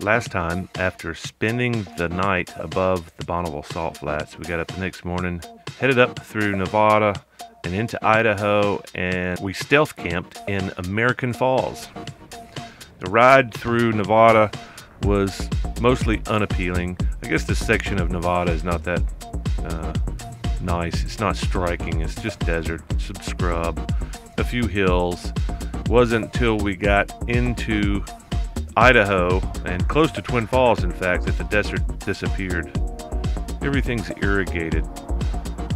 Last time, after spending the night above the Bonneville Salt Flats, we got up the next morning, headed up through Nevada and into Idaho, and we stealth camped in American Falls. The ride through Nevada was mostly unappealing. I guess this section of Nevada is not that nice. It's not striking. It's just desert, some scrub, a few hills. Wasn't until we got into Idaho and close to Twin Falls, in fact, that the desert disappeared. Everything's irrigated,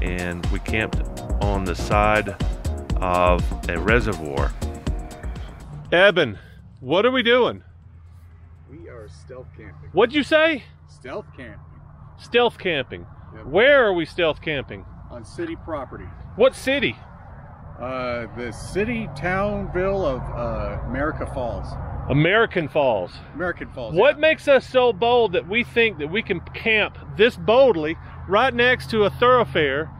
and we camped on the side of a reservoir. Eben, what are we doing? We are stealth camping. What'd you say? Stealth camping. Stealth camping. Yep. Where are we stealth camping? On city property. What city? The city, townville of America Falls. American Falls. American Falls. What yeah. makes us so bold that we think that we can camp this boldly right next to a thoroughfare?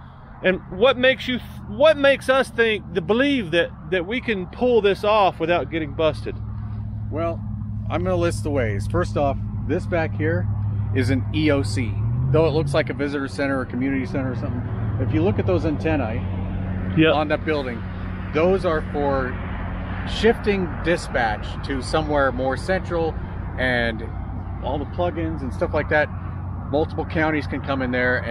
And what makes us believe that we can pull this off without getting busted? Well, I'm going to list the ways. First off, this back here is an EOC. Though it looks like a visitor center or community center or something, if you look at those antennae on that building, those are for shifting dispatch to somewhere more central, and all the plugins and stuff like that. Multiple counties can come in there,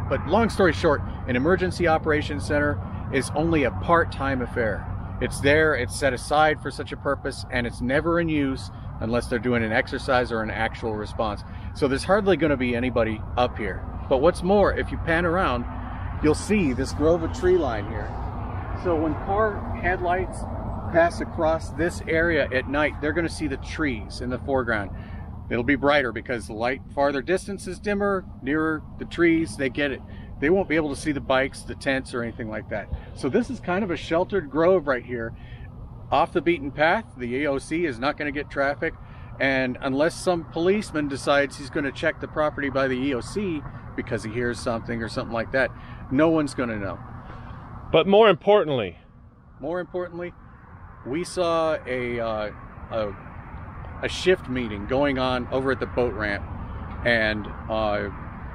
but long story short, an emergency operations center is only a part-time affair. It's there, it's set aside for such a purpose, and it's never in use unless they're doing an exercise or an actual response. So there's hardly going to be anybody up here. But what's more, if you pan around, you'll see this grove of tree line here. So when car headlights pass across this area at night, they're going to see the trees in the foreground. It'll be brighter because the light farther distance is dimmer, nearer the trees, they get it. They won't be able to see the bikes, the tents, or anything like that. So this is kind of a sheltered grove right here. Off the beaten path, the EOC is not going to get traffic, and unless some policeman decides he's going to check the property by the EOC because he hears something or something like that, no one's going to know. But more importantly, we saw a shift meeting going on over at the boat ramp, and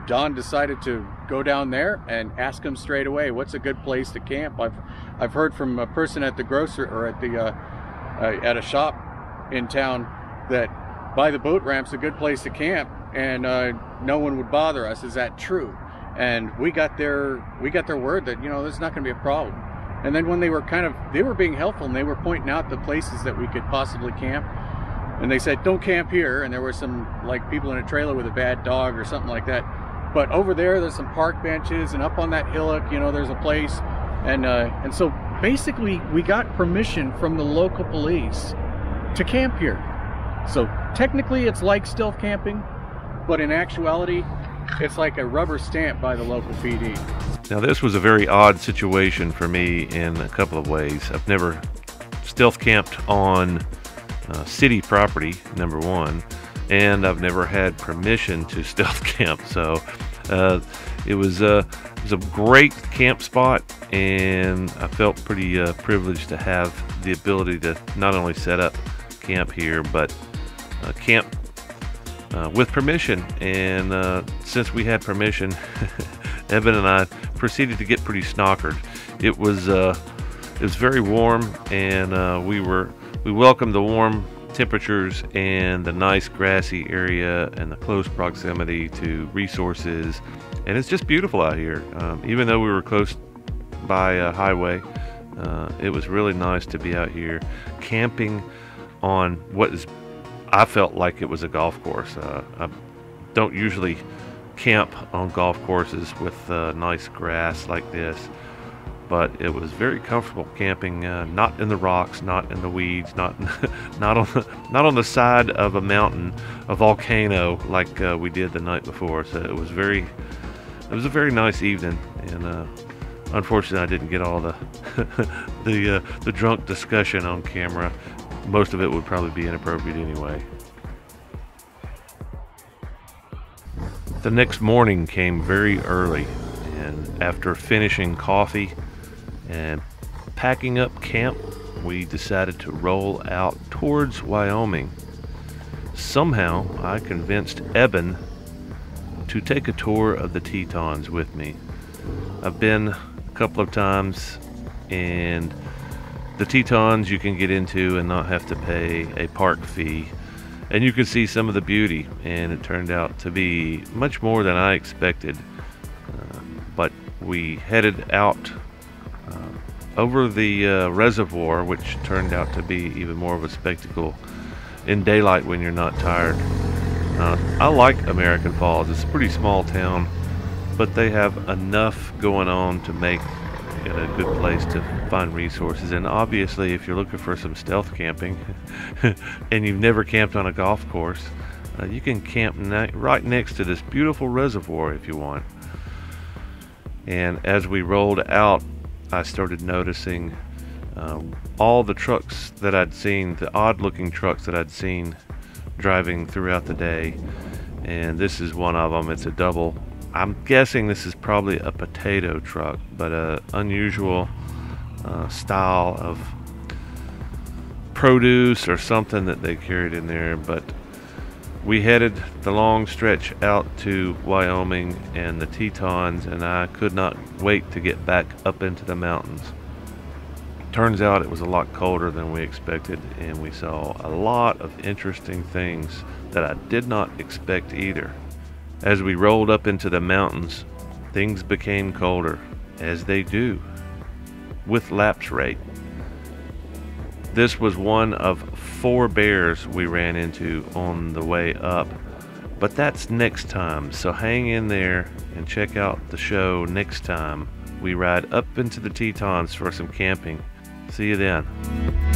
Don decided to go down there and ask him straight away, what's a good place to camp? I've heard from a person at the grocer, or at a shop in town, that by the boat ramp's a good place to camp, and no one would bother us. Is that true? And we got their word that, there's not going to be a problem. And then when they were being helpful, and they were pointing out the places that we could possibly camp, and they said, don't camp here, and there were some people in a trailer with a bad dog or something like that. But over there's some park benches, and up on that hillock, there's a place. And so basically we got permission from the local police to camp here. So technically it's like stealth camping, but in actuality, it's like a rubber stamp by the local PD. now this was a very odd situation for me in a couple of ways. I've never stealth camped on city property, number one, and I've never had permission to stealth camp. So it was a great camp spot, and I felt pretty privileged to have the ability to not only set up camp here, but camp with permission. And since we had permission, Eben and I proceeded to get pretty snockered. It was very warm, and we welcomed the warm temperatures and the nice grassy area and the close proximity to resources, and it's just beautiful out here. Even though we were close by a highway, it was really nice to be out here camping on I felt like it was a golf course. I don't usually camp on golf courses with nice grass like this, but it was very comfortable camping, not in the rocks, not in the weeds, not on the side of a mountain, a volcano like we did the night before. So it was a very nice evening, and unfortunately I didn't get all the the drunk discussion on camera. Most of it would probably be inappropriate anyway. The next morning came very early, and after finishing coffee and packing up camp, we decided to roll out towards Wyoming. somehow I convinced Eben to take a tour of the Tetons with me. I've been a couple of times, and the Tetons you can get into and not have to pay a park fee, and you can see some of the beauty, and it turned out to be much more than I expected. But we headed out over the reservoir, which turned out to be even more of a spectacle in daylight when you're not tired. I like American Falls. It's a pretty small town, but they have enough going on to make it a good place to find resources. And obviously, if you're looking for some stealth camping and you've never camped on a golf course, you can camp right next to this beautiful reservoir if you want. And as we rolled out, I started noticing all the trucks that I'd seen, the odd looking trucks that I'd seen driving throughout the day, and this is one of them. It's a double. I'm guessing this is probably a potato truck, but a unusual style of produce or something that they carried in there. But we headed the long stretch out to Wyoming and the Tetons, and I could not wait to get back up into the mountains. Turns out it was a lot colder than we expected, and we saw a lot of interesting things that I did not expect either. As we rolled up into the mountains, things became colder, as they do, with lapse rate. This was one of 4 bears we ran into on the way up, but that's next time, so hang in there and check out the show next time we ride up into the Tetons for some camping. See you then.